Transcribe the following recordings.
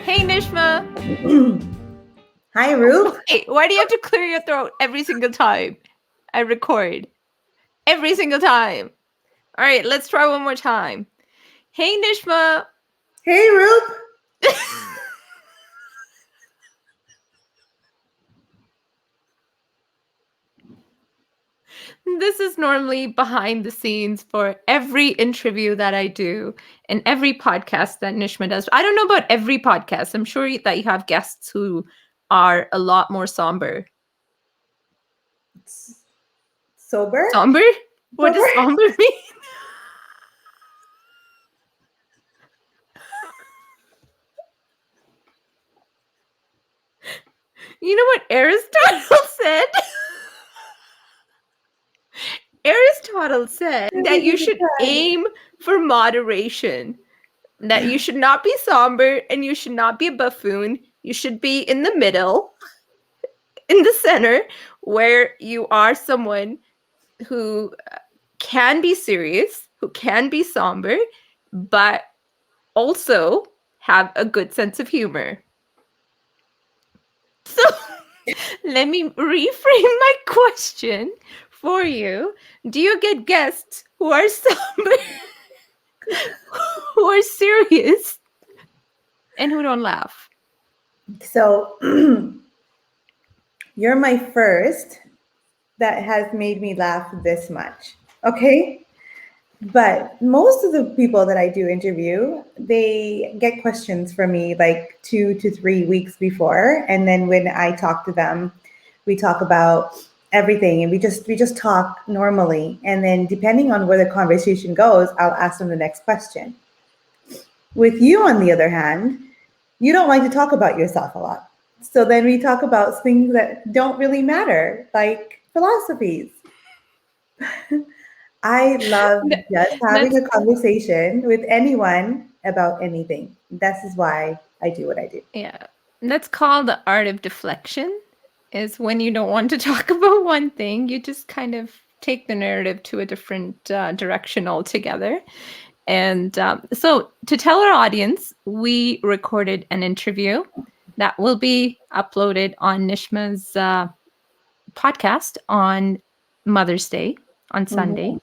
Hey, Nishma. Hi, Roop. Hey, why do you have to clear your throat every single time I record? Every single time. All right, let's try one more time. Hey, Nishma. Hey, Roop. This is normally behind the scenes for every interview that I do and every podcast that Nishma does. I don't know about every podcast. I'm sure that you have guests who are a lot more somber. Sober? Somber? What does Sober? somber mean? You know what Aristotle said? Aristotle said that you should aim for moderation, that you should not be somber and you should not be a buffoon. You should be in the middle, in the center, where you are someone who can be serious, who can be somber, but also have a good sense of humor. So let me reframe my question for you. Do you get guests who are somber, who are serious, and who don't laugh? So, you're my first that has made me laugh this much. Okay? But most of the people that I do interview, they get questions from me like 2 to 3 weeks before. And then when I talk to them, we talk about everything and we just talk normally. And then depending on where the conversation goes, I'll ask them the next question. With you, on the other hand, you don't like to talk about yourself a lot. So then we talk about things that don't really matter, like philosophies. I love just having That's a conversation with anyone about anything. This is why I do what I do. yeah. That's called the art of deflection. Is when you don't want to talk about one thing, you just kind of take the narrative to a different direction altogether. And so, to tell our audience, we recorded an interview that will be uploaded on Nishma's podcast on Mother's Day on Sunday. Mhm.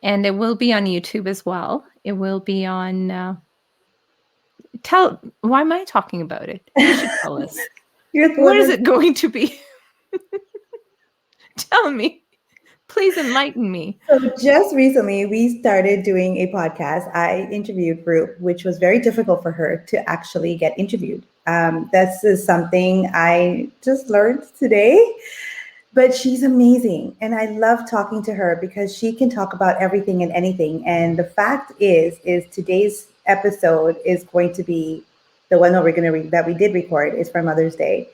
And it will be on YouTube as well. It will be on. Why am I talking about it? You should tell us. You're the What one is that. it going to be? Tell me. Please enlighten me. So just recently, we started doing a podcast. I interviewed Roop, which was very difficult for her to actually get interviewed. This is something I just learned today. But she's amazing. And I love talking to her because she can talk about everything and anything. And the fact is today's episode is going to be the one that that we did record is for Mother's Day.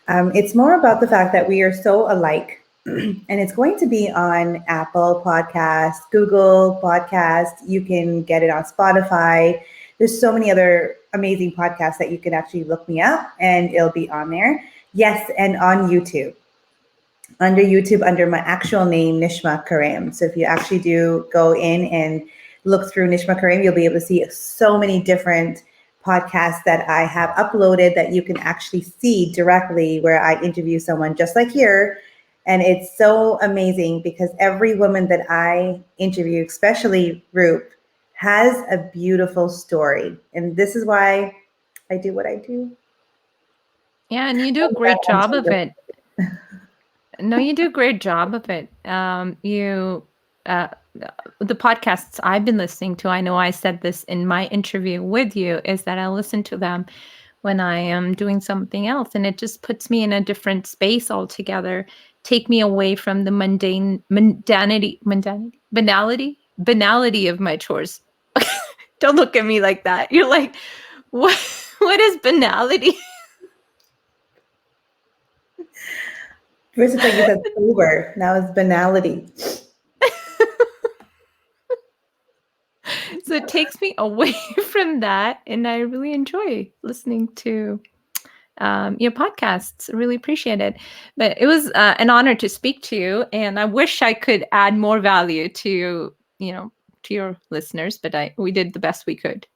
It's more about the fact that we are so alike. And it's going to be on Apple Podcasts, Google Podcasts. You can get it on Spotify. There's so many other amazing podcasts that you can actually look me up and it'll be on there. Yes, and on YouTube under YouTube under my actual name, Nishma Karim. So if you actually do go in and look through Nishma Karim, you'll be able to see so many different podcasts that I have uploaded that you can actually see directly where I interview someone just like here. And it's so amazing because every woman that I interview, especially Roop, has a beautiful story. And this is why I do what I do. Yeah, and you do a great job of it. No, you do a great job of it. The podcasts I've been listening to, I know I said this in my interview with you, is that I listen to them when I am doing something else, and it just puts me in a different space altogether. Take me away from the banality of my chores. Don't look at me like that. You're like, what? What is banality? First, it's like you said sober. Now it's banality. So it takes me away from that, and I really enjoy listening to your podcasts. Really appreciate it. But it was an honor to speak to you, and I wish I could add more value to to your listeners. But we did the best we could.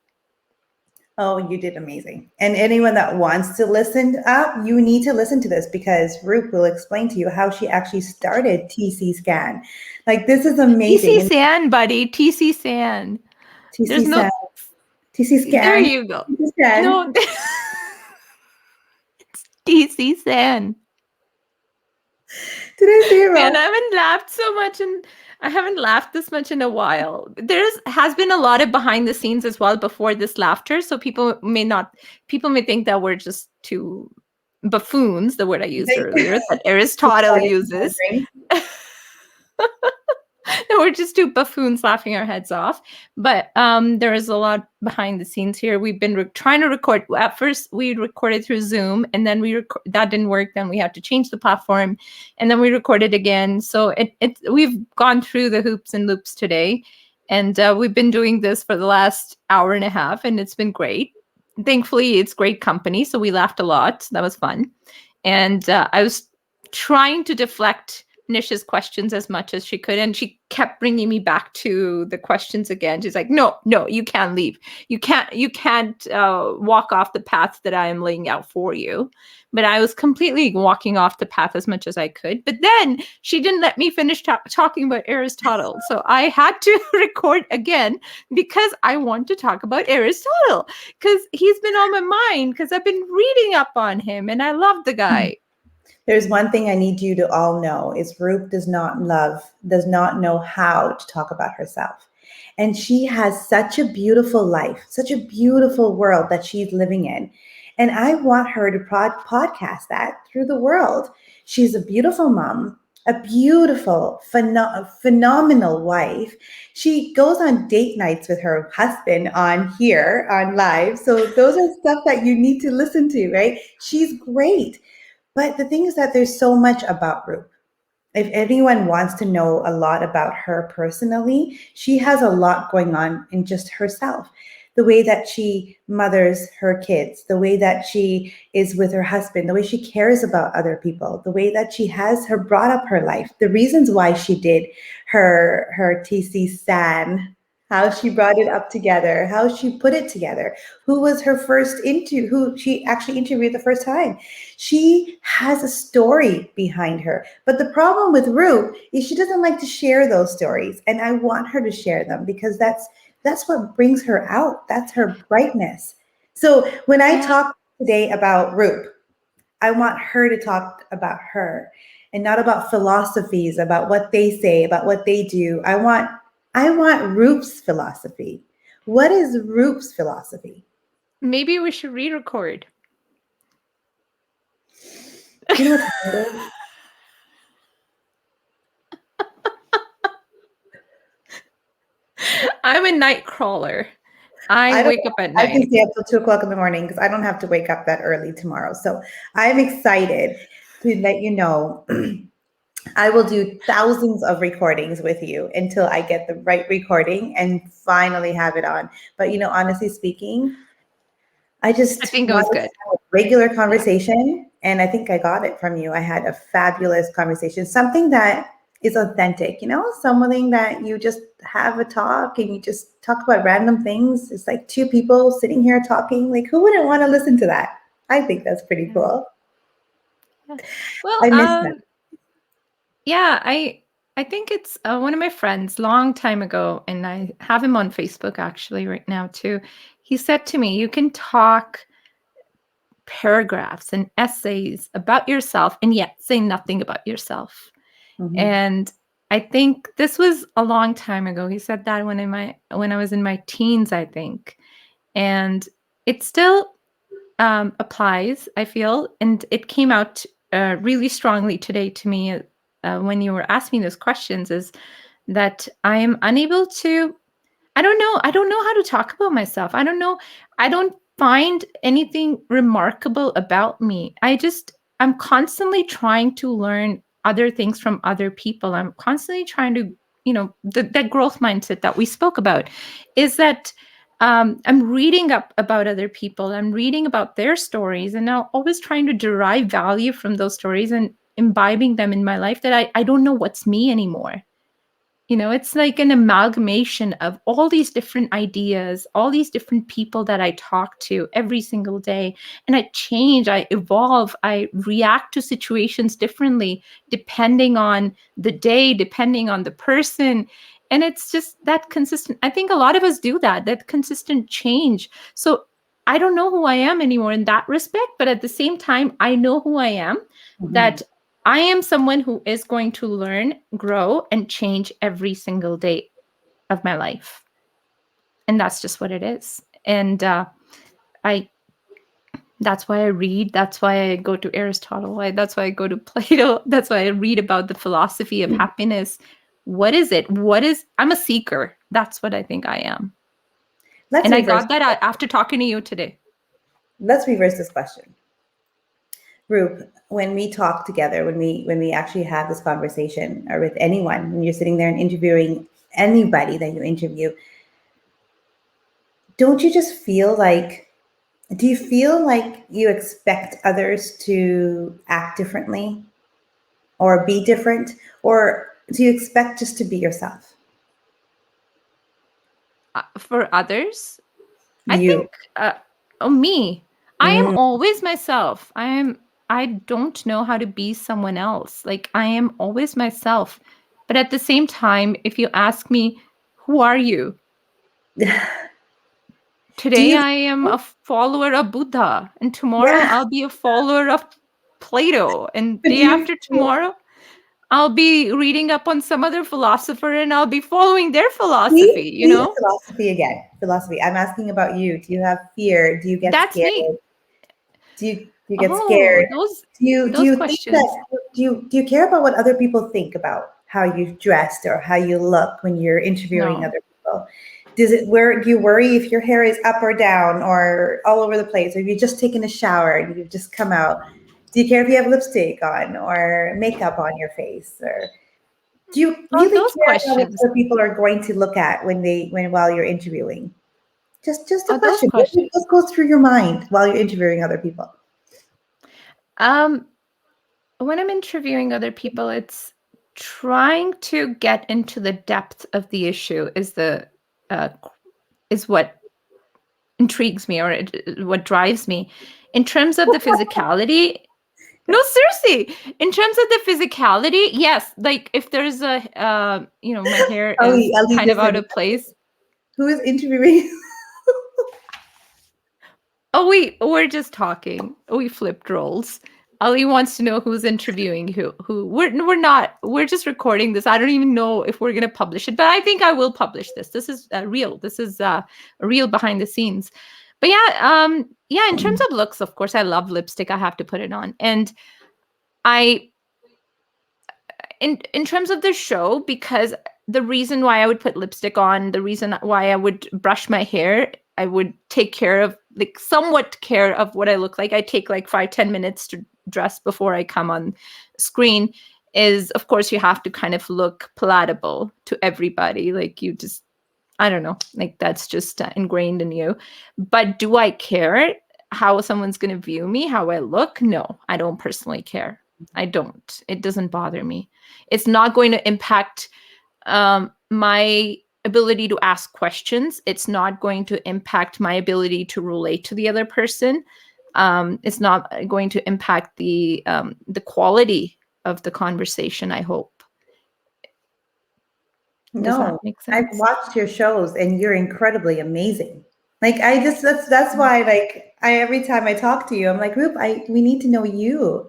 Oh, you did amazing. And anyone that wants to listen up, you need to listen to this because Roop will explain to you how she actually started TC Scan. Like this is amazing. TC And San, buddy. TC San. There's TC no. Scan, TC There Scan, you go. TC Scan. No. It's TC San. Did I say it Man, wrong? I haven't laughed so much and I haven't laughed this much in a while. There's has been a lot of behind the scenes as well before this laughter, so people may think that we're just two buffoons, the word I used earlier that Aristotle uses. And we're just two buffoons laughing our heads off. But there is a lot behind the scenes here. We've been trying to record. At first, we recorded through Zoom, and then that didn't work. Then we had to change the platform, and then we recorded again. So we've gone through the hoops and loops today, and we've been doing this for the last hour and a half, and it's been great. Thankfully, it's great company, so we laughed a lot. That was fun, and I was trying to deflect Nish's questions as much as she could, and she kept bringing me back to the questions again. She's like, no, you can't leave, you can't walk off the path that I am laying out for you. But I was completely walking off the path as much as I could, but then she didn't let me finish talking about Aristotle, so I had to record again because I want to talk about Aristotle because he's been on my mind because I've been reading up on him and I love the guy. There's one thing I need you to all know is Roop does not know how to talk about herself. And she has such a beautiful life, such a beautiful world that she's living in. And I want her to podcast that through the world. She's a beautiful mom, a beautiful, phenomenal wife. She goes on date nights with her husband on here, on live. So those are stuff that you need to listen to, right? She's great. But the thing is that there's so much about Roop. If anyone wants to know a lot about her personally, she has a lot going on in just herself. The way that she mothers her kids, the way that she is with her husband, the way she cares about other people, the way that she has her brought up her life, the reasons why she did her TC San, how she brought it up together, how she put it together, who was her who she actually interviewed the first time. She has a story behind her. But the problem with Roop is she doesn't like to share those stories. And I want her to share them because that's what brings her out. That's her brightness. So when I talk today about Roop, I want her to talk about her and not about philosophies, about what they say, about what they do. I want Roop's philosophy. What is Roop's philosophy? Maybe we should re-record. You know what's harder? I'm a night crawler. I wake up at night. I can stay up till 2:00 in the morning because I don't have to wake up that early tomorrow. So I'm excited to let you know. I will do thousands of recordings with you until I get the right recording and finally have it on. But honestly speaking, I think it was wanted good. to have a regular conversation, and I think I got it from you. I had a fabulous conversation, something that is authentic, something that you just have a talk and you just talk about random things. It's like two people sitting here talking. Like, who wouldn't want to listen to that? I think that's pretty cool. Yeah. Well, I miss that. Yeah, I think it's one of my friends long time ago, and I have him on Facebook actually right now too. He said to me, "You can talk paragraphs and essays about yourself and yet say nothing about yourself." Mhm. And I think this was a long time ago. He said that when I was in my teens, I think. And it still applies, I feel, and it came out really strongly today to me when you were asking those questions, is that I am unable to, I don't know how to talk about myself. I don't know. I don't find anything remarkable about me. I'm constantly trying to learn other things from other people. I'm constantly trying to, that growth mindset that we spoke about is that I'm reading up about other people. I'm reading about their stories and now always trying to derive value from those stories and imbibing them in my life that I don't know what's me anymore. It's like an amalgamation of all these different ideas, all these different people that I talk to every single day. And I change, I evolve, I react to situations differently depending on the day, depending on the person. And it's just that consistent. I think a lot of us do that consistent change. So I don't know who I am anymore in that respect. But at the same time, I know who I am, Mhm. that I am someone who is going to learn, grow, and change every single day of my life. And that's just what it is. And I that's why I read. That's why I go to Aristotle. That's why I go to Plato. That's why I read about the philosophy of happiness. What is it? I'm a seeker. That's what I think I am. Let's And I reverse. got that out after talking to you today. Let's reverse this question. Roop, when we talk together, when we actually have this conversation, or with anyone, when you're sitting there and interviewing anybody that you interview, don't you just feel like, do you feel like you expect others to act differently or be different, or do you expect just to be yourself? For others, I think, You. me. I am Mm. always myself. I don't know how to be someone else. Like, I am always myself. But at the same time, if you ask me, who are you? Do Today you I am a follower of Buddha, and tomorrow yeah, I'll be a follower of Plato, and but day do you after feel, tomorrow I'll be reading up on some other philosopher and I'll be following their philosophy, see philosophy again? Philosophy. I'm asking about you. Do you have fear? Do you get That's scared? me. Do you get Oh, scared? Do those you think questions. that, do you care about what other people think about how you dressed or how you look when you're interviewing No. other people? Do you worry if your hair is up or down or all over the place, or if you've just taken a shower and you've just come out? Do you care if you have lipstick on or makeup on your face? Or do you Oh, really those care about what questions. other people are going to look at when while you're interviewing? Just a Oh, those question. questions. What goes through your mind while you're interviewing other people? Um, when I'm interviewing other people, it's trying to get into the depth of the issue uh, is what intrigues me, or what drives me. In terms of the physicality, no, seriously. In terms of the physicality, yes. Like, if there's my hair is Ali kind of just said, out of place. who is interviewing? Oh, we're just talking. We flipped roles. Ali wants to know who's interviewing who. Who we're not. We're just recording this. I don't even know if we're gonna publish it, but I think I will publish this. This is real. This is real behind the scenes. But yeah. In terms of looks, of course, I love lipstick. I have to put it on, and I in terms of the show, because the reason why I would put lipstick on, the reason why I would brush my hair, I would take care of, like, somewhat care of what I look like. I take like 5-10 minutes to dress before I come on screen. Is, of course, you have to kind of look palatable to everybody. Like, you just, I don't know, like, that's just ingrained in you. But do I care how someone's going to view me, how I look? No, I don't personally care. I don't. It doesn't bother me. It's not going to impact my ability to ask questions. It's not going to impact my ability to relate to the other person. It's not going to impact the quality of the conversation, I hope. Does that No, make I've sense? watched your shows and you're incredibly amazing. Like I just that's why like I every time I talk to you, I'm like, Roop, we need to know you.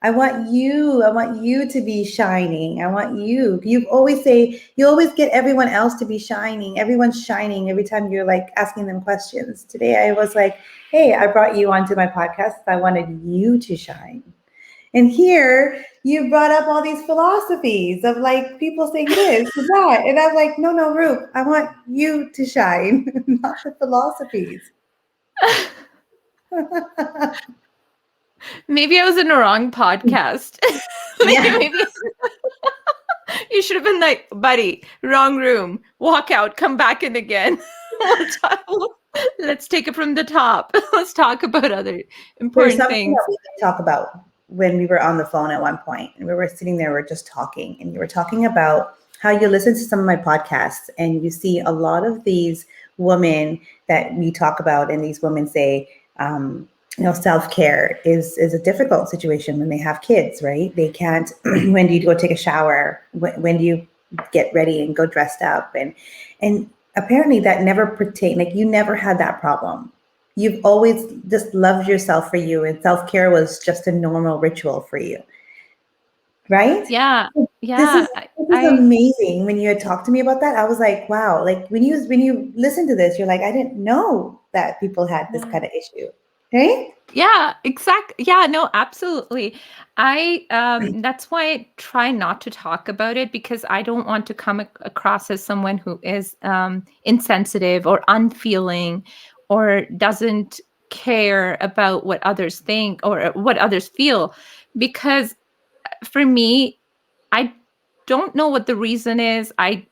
I want you to be shining. I want you. You always get everyone else to be shining. Everyone's shining every time you're like asking them questions. Today I was like, hey, I brought you onto my podcast. I wanted you to shine. And here you brought up all these philosophies of like people saying this and that. And I'm like, no, no, Roop, I want you to shine, not the philosophies. Maybe I was in the wrong podcast. Yeah. Maybe you should have been like, buddy, wrong room. Walk out, come back in again. We'll talk, let's take it from the top. Let's talk about other There's important something that things. we did talk about when we were on the phone at one point, and we were sitting there, we are just talking, and you were talking about how you listen to some of my podcasts and you see a lot of these women that we talk about, and these women say, self-care is a difficult situation when they have kids, right? They can't, when do you go take a shower? When do you get ready and go dressed up? And apparently that never pertain, like you never had that problem. You've always just loved yourself for you, and self-care was just a normal ritual for you, right? Yeah. This Yeah. is this is amazing. When you had talked to me about that, I was like, wow. Like when you listen to this, you're like, I didn't know that people had this Yeah. kind of issue, right? Yeah, exactly. Yeah, no, absolutely. I That's why I try not to talk about it, because I don't want to come across as someone who is insensitive or unfeeling or doesn't care about what others think or what others feel. Because for me, I don't know what the reason is. I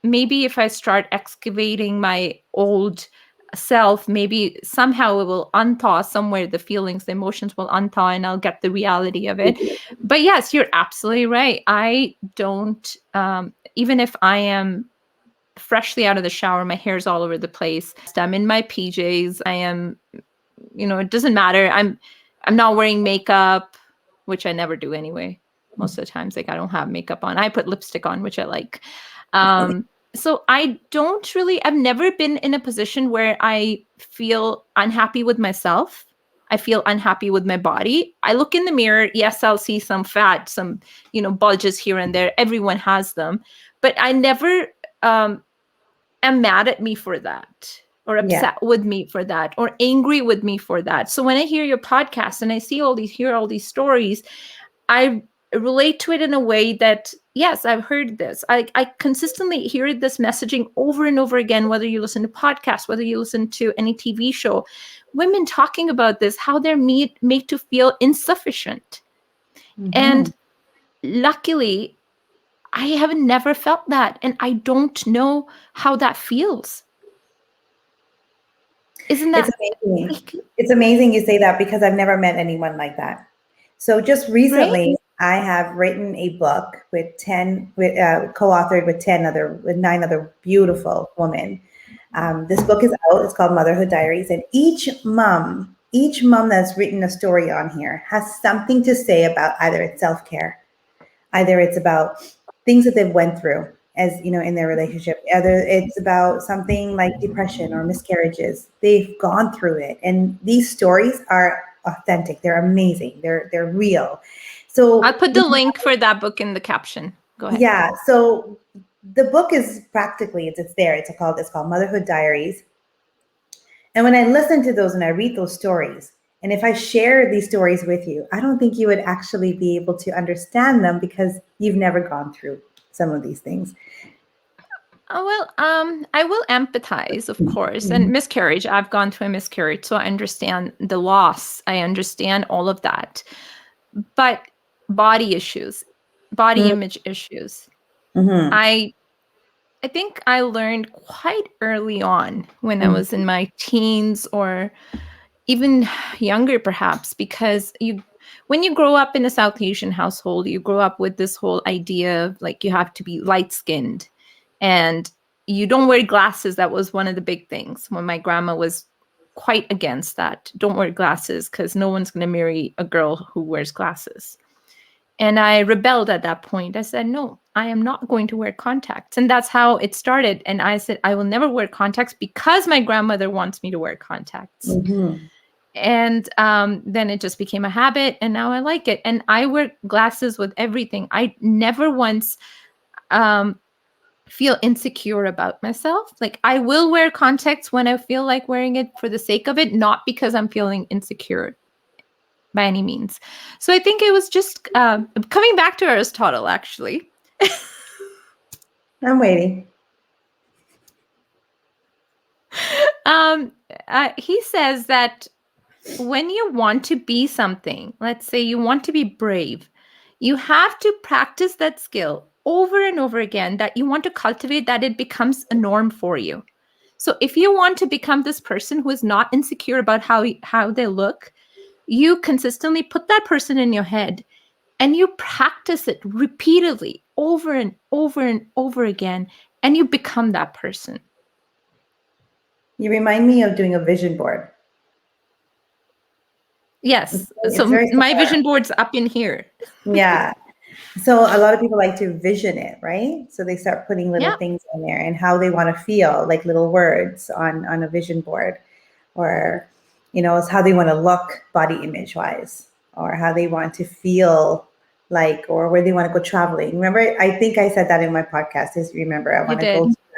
Maybe if I start excavating my old self, maybe somehow it will unthaw somewhere, the feelings, the emotions will unthaw, and I'll get the reality of it. But yes, you're absolutely right. I don't, even if I am freshly out of the shower, my hair's all over the place, I'm in my PJs, I am, it doesn't matter. I'm not wearing makeup, which I never do anyway. Most of the times, like I don't have makeup on. I put lipstick on, which I like. Um, so I've never been in a position where I feel unhappy with myself. I feel unhappy with my body. I look in the mirror. Yes, I'll see some fat, some, bulges here and there. Everyone has them. But I never um, am mad at me for that, or Yeah. upset with me for that, or angry with me for that. So when I hear your podcast and I hear all these stories, I relate to it in a way that, yes, I've heard this. I consistently hear this messaging over and over again, whether you listen to podcasts, whether you listen to any TV show, women talking about this, how they're made to feel insufficient. Mm-hmm. And luckily, I have never felt that. And I don't know how that feels. Isn't It's that amazing. like, It's amazing you say that because I've never met anyone like that. So just right? recently, I have written a book co-authored with 9 other beautiful women. This book is out. It's called Motherhood Diaries, and each mom that's written a story on here has something to say about either it's self-care, either it's about things that they've went through as in their relationship, either it's about something like depression or miscarriages. They've gone through it, and these stories are authentic. They're amazing. They're real. I'll So put the link for that book in the caption. Go ahead. yeah, so the book is practically it's there. It's called Motherhood Diaries. And when I listen to those and I read those stories, and if I share these stories with you, I don't think you would actually be able to understand them because you've never gone through some of these things. Oh, well, I will empathize, of course. And Mhm. miscarriage, I've gone through a miscarriage, so I understand the loss. I understand all of that. But body issues, body image issues, Mhm. I I think I learned quite early on when I Mhm. was in my teens or even younger, perhaps, because when you grow up in a South Asian household, you grow up with this whole idea of like you have to be light skinned and you don't wear glasses. That was one of the big things when my grandma was quite against that. Don't wear glasses because no one's going to marry a girl who wears glasses. And I rebelled at that point. I said, no, I am not going to wear contacts. And that's how it started. And I said, I will never wear contacts because my grandmother wants me to wear contacts. Mhm. And then it just became a habit. And now I like it. And I wear glasses with everything. I never once um, feel insecure about myself. Like I will wear contacts when I feel like wearing it for the sake of it, not because I'm feeling insecure by any means. So I think it was just coming back to Aristotle, actually. I'm waiting. um, he says that when you want to be something, let's say you want to be brave, you have to practice that skill over and over again, that you want to cultivate, that it becomes a norm for you. So if you want to become this person who is not insecure about how they look, you consistently put that person in your head and you practice it repeatedly over and over and over again, and you become that person. You remind me of doing a vision board. Yes. It's So very my similar. vision board's up in here. Yeah. So a lot of people like to vision it, right? So they start putting little Yeah. things in there and how they want to feel, like little words on a vision board, or it's how they want to look body image wise, or how they want to feel like, or where they want to go traveling. Remember, I think I said that in my podcast. Just remember, You did.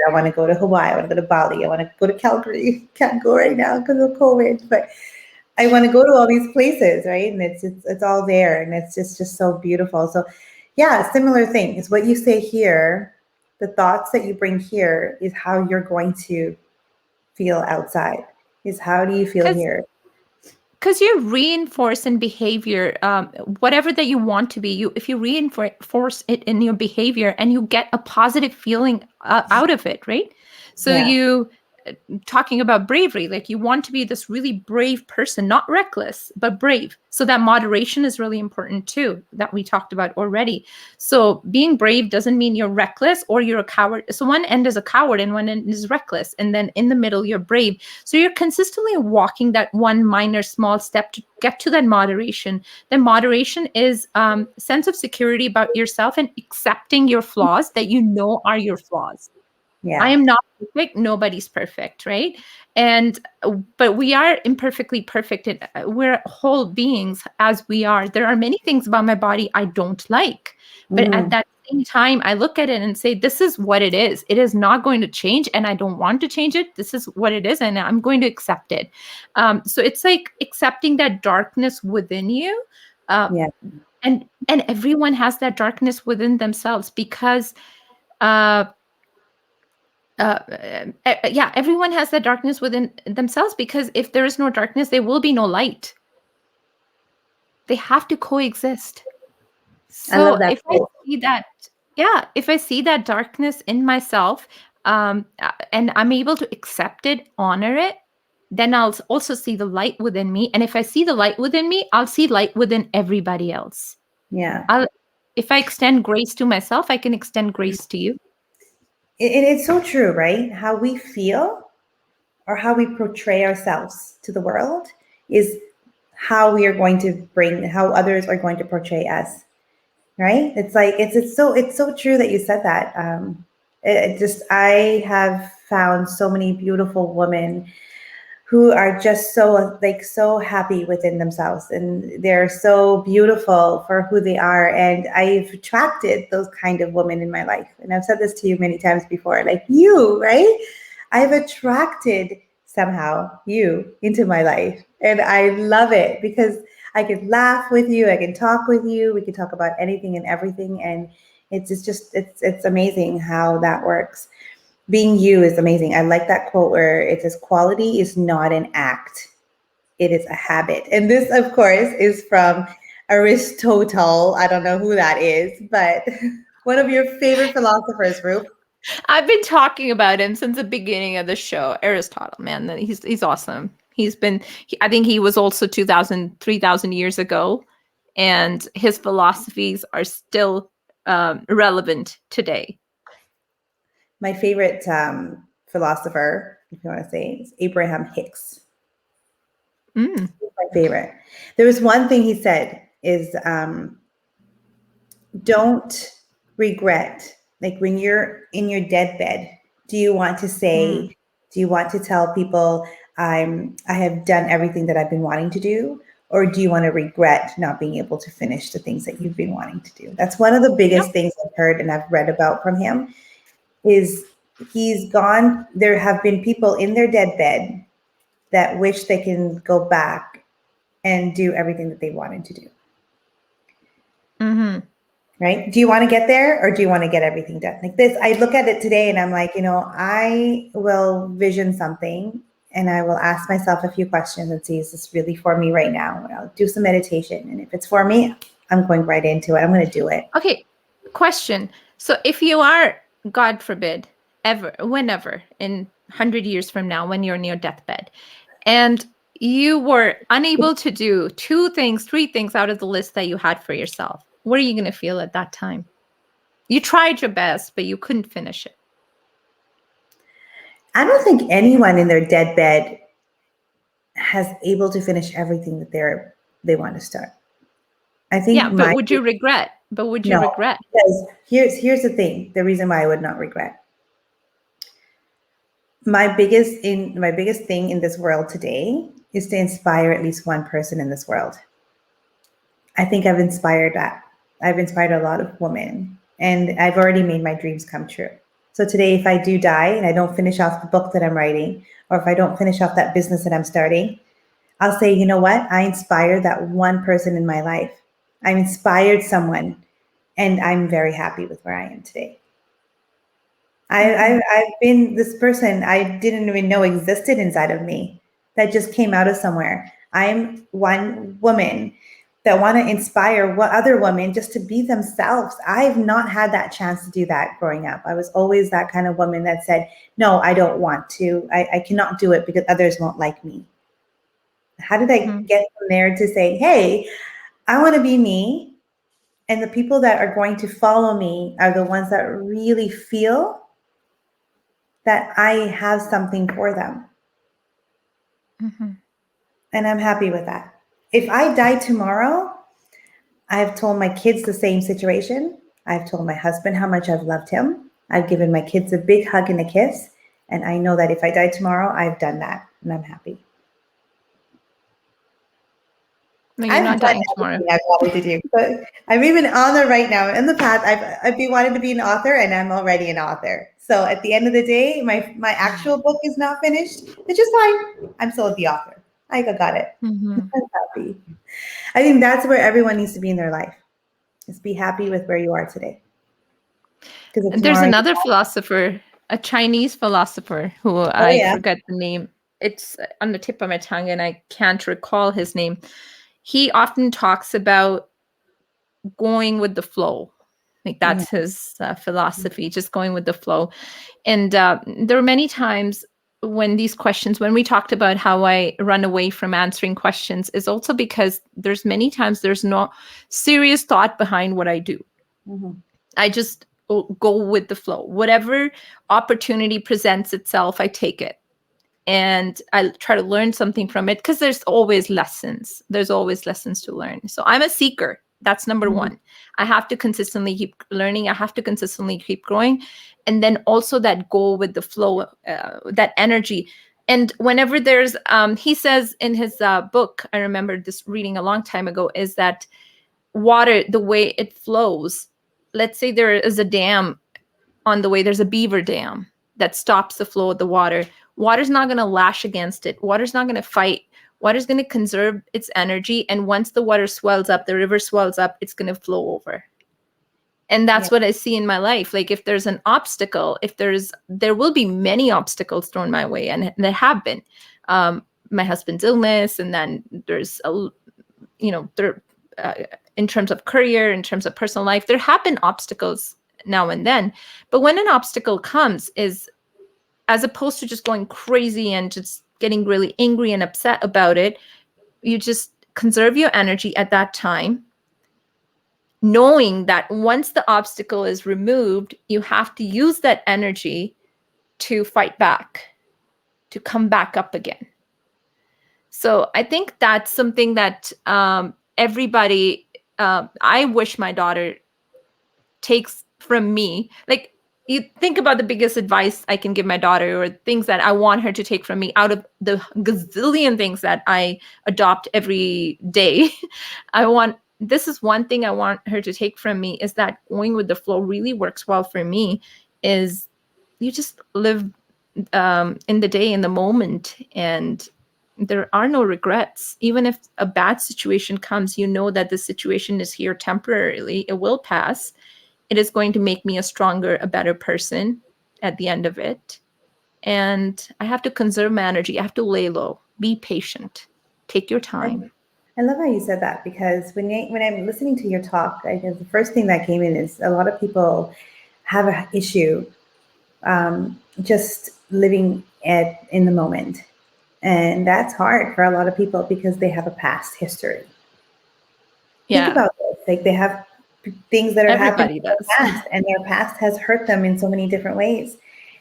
I want to go to Hawaii, I want to go to Bali, I want to go to Calgary. Can't go right now because of COVID, but I want to go to all these places, right? And it's all there, and it's just so beautiful. So, yeah, similar thing is what you say here. The thoughts that you bring here is how you're going to feel outside. Is how do you feel here? Because you reinforce in behavior, whatever that you want to be. If you reinforce it in your behavior, and you get a positive feeling out of it, right? So Yeah, talking about bravery, like you want to be this really brave person, not reckless, but brave. So that moderation is really important too, that we talked about already. So being brave doesn't mean you're reckless or you're a coward. So one end is a coward and one end is reckless, and then in the middle you're brave. So you're consistently walking that one minor small step to get to that moderation. Then moderation is sense of security about yourself and accepting your flaws that you know are your flaws. I yeah, am not perfect. Nobody's perfect, right? And but we are imperfectly perfect. And we're whole beings as we are. There are many things about my body I don't like, but at hmm, that same time, I look at it and say, "This is what it is. It is not going to change, and I don't want to change it. This is what it is, and I'm going to accept it." So it's like accepting that darkness within you, uh, yeah, and everyone has that darkness within themselves because. Uh, yeah, everyone has that darkness within themselves, because if there is no darkness, there will be no light. They have to coexist. I love So that if I quote. see that, yeah, if I see that darkness in myself, and I'm able to accept it, honor it, then I'll also see the light within me. And if I see the light within me, I'll see light within everybody else. Yeah, I'll, if I extend grace to myself, I can extend grace to you. it's so true, right? How we feel or how we portray ourselves to the world is how we are going to bring, how others are going to portray us, right? It's like it's so true that you said that. It just, I have found so many beautiful women who are just so, like, so happy within themselves, and they're so beautiful for who they are, and I've attracted those kind of women in my life. And I've said this to you many times before, like you, right? I've attracted somehow you into my life, and I love it because I can laugh with you, I can talk with you, we can talk about anything and everything, and it's amazing how that works. Being you is amazing. I like that quote where it says, quality is not an act, it is a habit. And this, of course, is from Aristotle. I don't know who that is, but one of your favorite philosophers, Roop. I've been talking about him since the beginning of the show. Aristotle, man, he's awesome. I think he was also 2,000, 3,000 years ago, and his philosophies are still relevant today. My favorite philosopher, if you want to say, is Abraham Hicks. Mm. My favorite. There was one thing he said is, don't regret, like when you're in your deathbed, do you want to say, Mm. do you want to tell people, I have done everything that I've been wanting to do, or do you want to regret not being able to finish the things that you've been wanting to do? That's one of the Yep. biggest things I've heard and I've read about from him. Is he's gone, there have been people in their deathbed that wish they can go back and do everything that they wanted to do. Mm-hmm. Right? Do you want to get there, or do you want to get everything done? Like this, I look at it today and I'm like, I will vision something and I will ask myself a few questions and see, is this really for me right now? And I'll do some meditation. And if it's for me, I'm going right into it. I'm going to do it. Okay, question. So if you are, God forbid, ever, whenever, in 100 years from now, when you're on your deathbed, and you were unable to do 2 things, 3 things out of the list that you had for yourself, what are you going to feel at that time? You tried your best, but you couldn't finish it. I don't think anyone in their deathbed has able to finish everything that they want to start. I think Yeah, but would you regret? no, because here's the thing. The reason why I would not regret. My biggest thing in this world today is to inspire at least one person in this world. I think I've inspired that. I've inspired a lot of women, and I've already made my dreams come true. So today, if I do die and I don't finish off the book that I'm writing, or if I don't finish off that business that I'm starting, I'll say, you know what? I inspired that one person in my life. I inspired someone, and I'm very happy with where I am today. I've been this person I didn't even know existed inside of me that just came out of somewhere. I'm one woman that want to inspire what other women just to be themselves. I've not had that chance to do that growing up. I was always that kind of woman that said, no, I don't want to. I cannot do it because others won't like me. How did I get from there to say, hey, I want to be me, and the people that are going to follow me are the ones that really feel that I have something for them. Mm-hmm. And I'm happy with that. If I die tomorrow, I've told my kids the same situation. I've told my husband how much I've loved him. I've given my kids a big hug and a kiss. And I know that if I die tomorrow, I've done that, and I'm happy. No, you're I've not done dying tomorrow. everything I've wanted to do. But I'm even an author right now. In the past, I've been wanting to be an author, and I'm already an author. So at the end of the day, my actual book is not finished, which is fine. I'm still the author. I got it. Mm-hmm. I'm happy. I think that's where everyone needs to be in their life. Is be happy with where you are today. Because There's another philosopher, a Chinese philosopher who I forget the name. It's on the tip of my tongue and I can't recall his name. He often talks about going with the flow. Like that's his philosophy, just going with the flow. And there are many times when we talked about how I run away from answering questions, is also because there's many times there's no serious thought behind what I do. Mm-hmm. I just go with the flow. Whatever opportunity presents itself, I take it. And I try to learn something from it because there's always lessons. There's always lessons to learn. So I'm a seeker. That's number one. I have to consistently keep learning. I have to consistently keep growing. And then also that go with the flow, that energy. And whenever there's, he says in his book, I remember this reading a long time ago, is that water, the way it flows, let's say there is a dam on the way, there's a beaver dam that stops the flow of the water. Water's not going to lash against it. Water's not going to fight. Water's going to conserve its energy. And once the water swells up, the river swells up, it's going to flow over. And that's what I see in my life. Like if there's an obstacle, there will be many obstacles thrown my way. And there have been. My husband's illness. And then there's, in terms of career, in terms of personal life, there have been obstacles now and then. But when an obstacle comes, is as opposed to just going crazy and just getting really angry and upset about it, you just conserve your energy at that time, knowing that once the obstacle is removed, you have to use that energy to fight back, to come back up again. So I think that's something that everybody, I wish my daughter takes from me. Like, you think about the biggest advice I can give my daughter, or things that I want her to take from me out of the gazillion things that I adopt every day. This is one thing I want her to take from me, is that going with the flow really works well for me. Is you just live in the day, in the moment, and there are no regrets. Even if a bad situation comes, you know that the situation is here temporarily. It will pass. It is going to make me a stronger, a better person at the end of it. And I have to conserve my energy. I have to lay low, be patient, take your time. I love how you said that, because when I'm listening to your talk, I guess the first thing that came in is a lot of people have an issue just living in the moment. And that's hard for a lot of people because they have a past history. Yeah. Think about this. Like, they have things that are happening Everybody in their does. past, and their past has hurt them in so many different ways.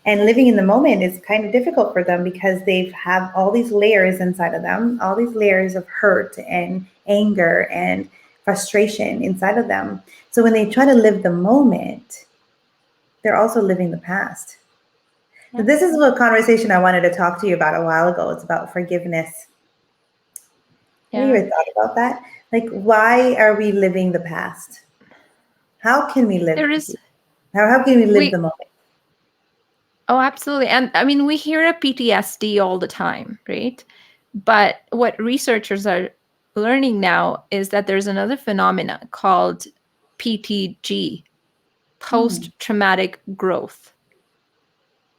And living in the moment is kind of difficult for them because they have all these layers inside of them, all these layers of hurt and anger and frustration inside of them. So when they try to live the moment, they're also living the past. Yeah. This is a conversation I wanted to talk to you about a while ago. It's about forgiveness. Have you Yeah. ever thought about that? Like, why are we living the past? How can we live? There is How can we live the we moment? Oh, absolutely. And I mean, we hear of PTSD all the time, right? But what researchers are learning now is that there's another phenomena called PTG, Hmm. post traumatic growth.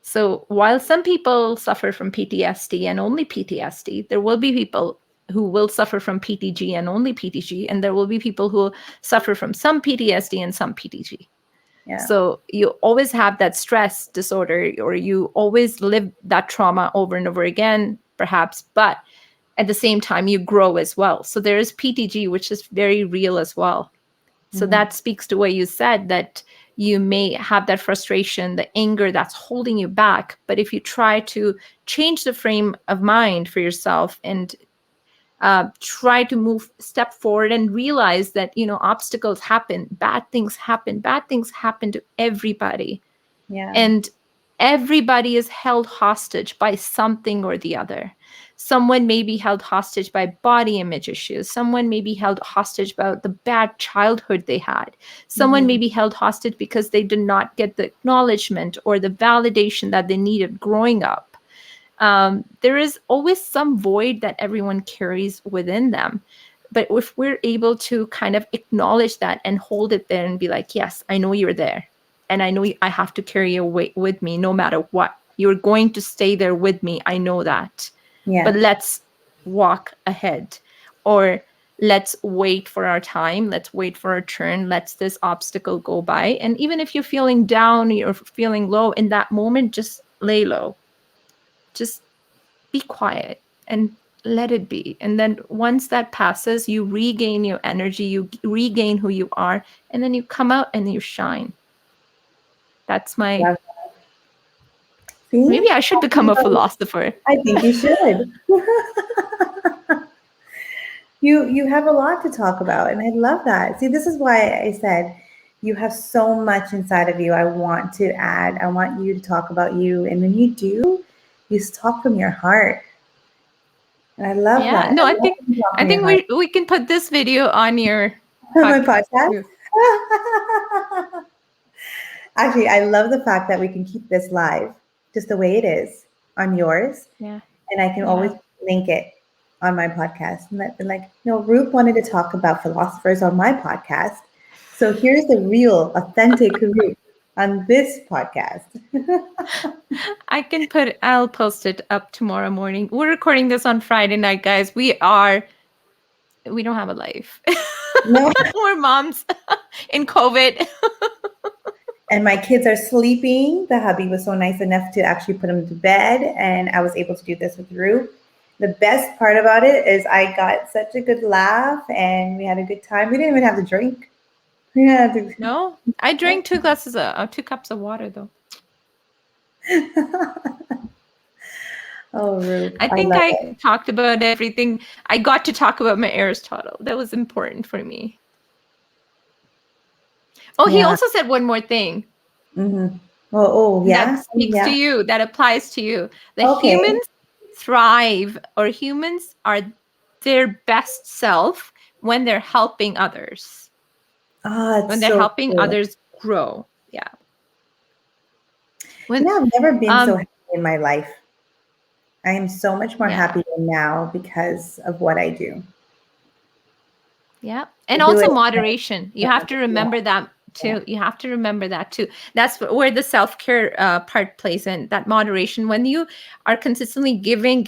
So while some people suffer from PTSD and only PTSD, there will be people who will suffer from PTG and only PTG, and there will be people who will suffer from some PTSD and some PTG. Yeah. So you always have that stress disorder, or you always live that trauma over and over again, perhaps, but at the same time, you grow as well. So there is PTG, which is very real as well. So Hmm. that speaks to what you said, that you may have that frustration, the anger that's holding you back. But if you try to change the frame of mind for yourself and try to move step forward and realize that, obstacles happen, bad things happen to everybody, Yeah. and everybody is held hostage by something or the other. Someone may be held hostage by body image issues. Someone may be held hostage by the bad childhood they had. Someone may Hmm. be held hostage because they did not get the acknowledgement or the validation that they needed growing up. There is always some void that everyone carries within them. But if we're able to kind of acknowledge that and hold it there and be like, yes, I know you're there. And I know I have to carry you with me no matter what. You're going to stay there with me. I know that. But Yeah. let's walk ahead. Or let's wait for our time. Let's wait for our turn. Let's this obstacle go by. And even if you're feeling down, you're feeling low in that moment, just lay low. Just be quiet and let it be. And then once that passes, you regain your energy, you regain who you are, and then you come out and you shine. That's my. Love. See, Maybe I should become a philosopher. I think you should. You have a lot to talk about, and I love that. See, this is why I said you have so much inside of you. I want to add. I want you to talk about you, and when you do, you talk from your heart, and I love Yeah. that. No, I I love think when you talk I from your think heart. we can put this video on your My podcast podcast. too. Actually, I love the fact that we can keep this live just the way it is on yours, Yeah. and I can always Yeah. link it on my podcast. And that, like, Roop wanted to talk about philosophers on my podcast, so here's the real, authentic Roop on this podcast. I'll post it up tomorrow morning. We're recording this on Friday night, guys. We don't have a life. No, We're moms in COVID. and my kids are sleeping. The hubby was so nice enough to actually put them to bed, and I was able to do this with Roop. The best part about it is I got such a good laugh, and we had a good time. We didn't even have to drink. Yeah. No, I drank 2 cups of water though. Oh, Roop, I I think love I it. talked about everything. I got to talk about my Aristotle. That was important for me. Oh, he Yeah. also said one more thing Mm-hmm. Oh, that yeah. speaks to Yeah. you, that applies to you. The Okay. humans thrive, or humans are their best self when they're helping others, Ah, when it's they're so helping cool. others grow. Yeah. When, I've never been so um, happy in my life. I am so much more yeah. happy now because of what I do. Yeah. I And do also it. moderation. You have to Yeah. remember that Yeah. too. You have to remember that too. That's where the self-care part plays in, that moderation. When you are consistently giving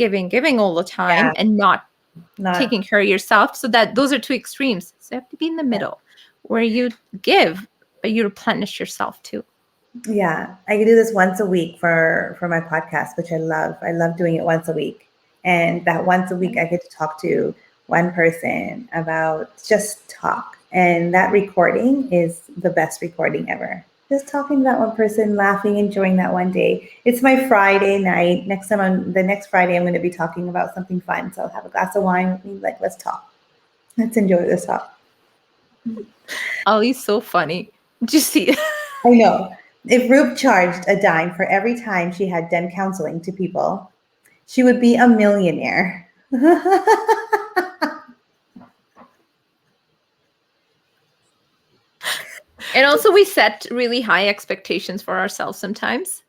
all the Yeah. time and not Not. taking care of yourself. So that those are two extremes. So you have to be in the Yeah. middle where you give, but you replenish yourself too. Yeah. I can do this once a week for my podcast, which I love. I love doing it once a week. And that once a week Yeah. I get to talk to one person about just talk And that recording is the best recording ever. Just talking to that one person, laughing, enjoying that one day. It's my Friday night. The next Friday, I'm going to be talking about something fun. So I'll have a glass of wine with me. Like, let's talk. Let's enjoy this talk. Ali's so funny. Did you see? I know. If Roop charged a dime for every time she had done counseling to people, she would be a millionaire. And also, we set really high expectations for ourselves sometimes.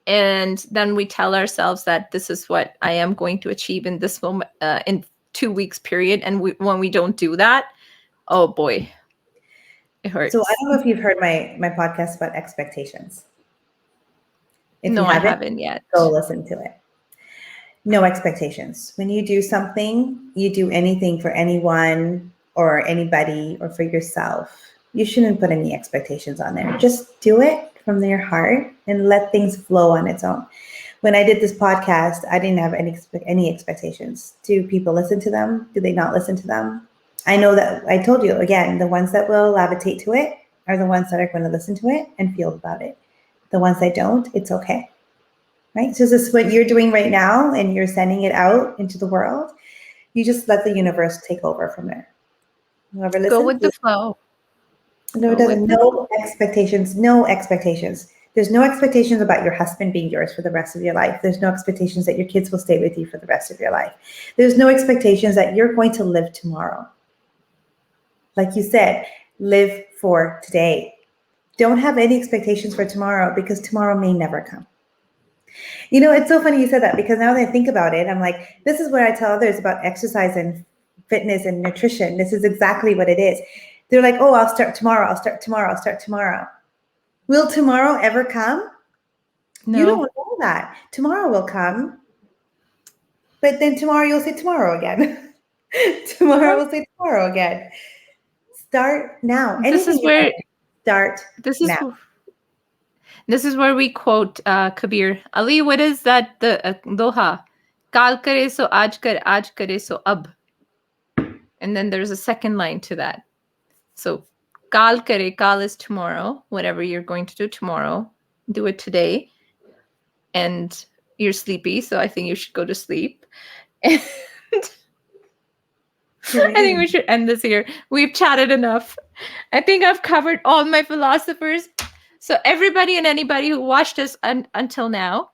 And then we tell ourselves that this is what I am going to achieve in this moment, in 2 weeks period. And when we don't do that, oh boy, it hurts. So I don't know if you've heard my podcast about expectations. If No, you I haven't, haven't yet. go listen to it. No expectations. When you do something, you do anything for anyone or anybody or for yourself, you shouldn't put any expectations on there. Just do it from your heart and let things flow on its own. When I did this podcast, I didn't have any expectations. Do people listen to them? Do they not listen to them? I know that I told you again, the ones that will gravitate to it are the ones that are going to listen to it and feel about it. The ones that don't, it's okay. Right? So this is what you're doing right now, and you're sending it out into the world. You just let the universe take over from there. Whoever listens, Go with the flow. no, it doesn't. No expectations. No expectations. There's no expectations about your husband being yours for the rest of your life. There's no expectations that your kids will stay with you for the rest of your life. There's no expectations that you're going to live tomorrow. Like you said, live for today. Don't have any expectations for tomorrow, because tomorrow may never come. You know, it's so funny you said that, because now that I think about it, I'm like, this is what I tell others about exercise and fitness and nutrition. This is exactly what it is. They're like, oh, I'll start tomorrow. I'll start tomorrow. I'll start tomorrow. Will tomorrow ever come? No. You don't know that. Tomorrow will come. But then tomorrow you'll say tomorrow again. Tomorrow will say tomorrow again. Start now. This is where start now. This is where we quote Kabir. Ali, what is that? The doha. Kal kare so aaj kare so ab. And then there's a second line to that. So kal kare, kal is tomorrow. Whatever you're going to do tomorrow, do it today. And you're sleepy, so I think you should go to sleep. And I think we should end this here. We've chatted enough. I think I've covered all my philosophers. So everybody and anybody who watched us until now,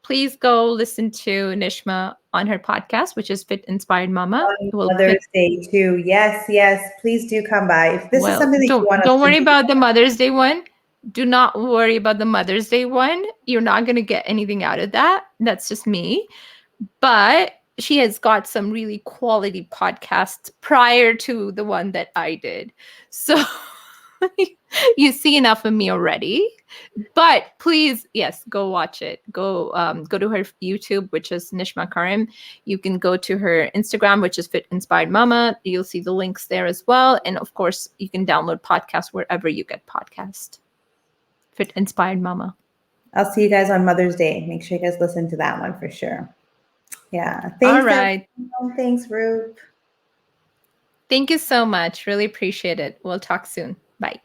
please go listen to Nishma on her podcast, which is Fit Inspired Mama. Mother's Day too. Yes, yes. Please do come by. If this is something that you want to don't worry about the Mother's Day one. Do not worry about the Mother's Day one. You're not going to get anything out of that. That's just me. But she has got some really quality podcasts prior to the one that I did. So you see enough of me already. But please, yes, go watch it. Go to her YouTube, which is Nishma Karim. You can go to her Instagram, which is Fit Inspired Mama. You'll see the links there as well. And of course, you can download podcasts wherever you get podcasts. Fit Inspired Mama. I'll see you guys on Mother's Day. Make sure you guys listen to that one for sure. Yeah. Thanks. All right. Everyone. Thanks, Roop. Thank you so much. Really appreciate it. We'll talk soon. Bye.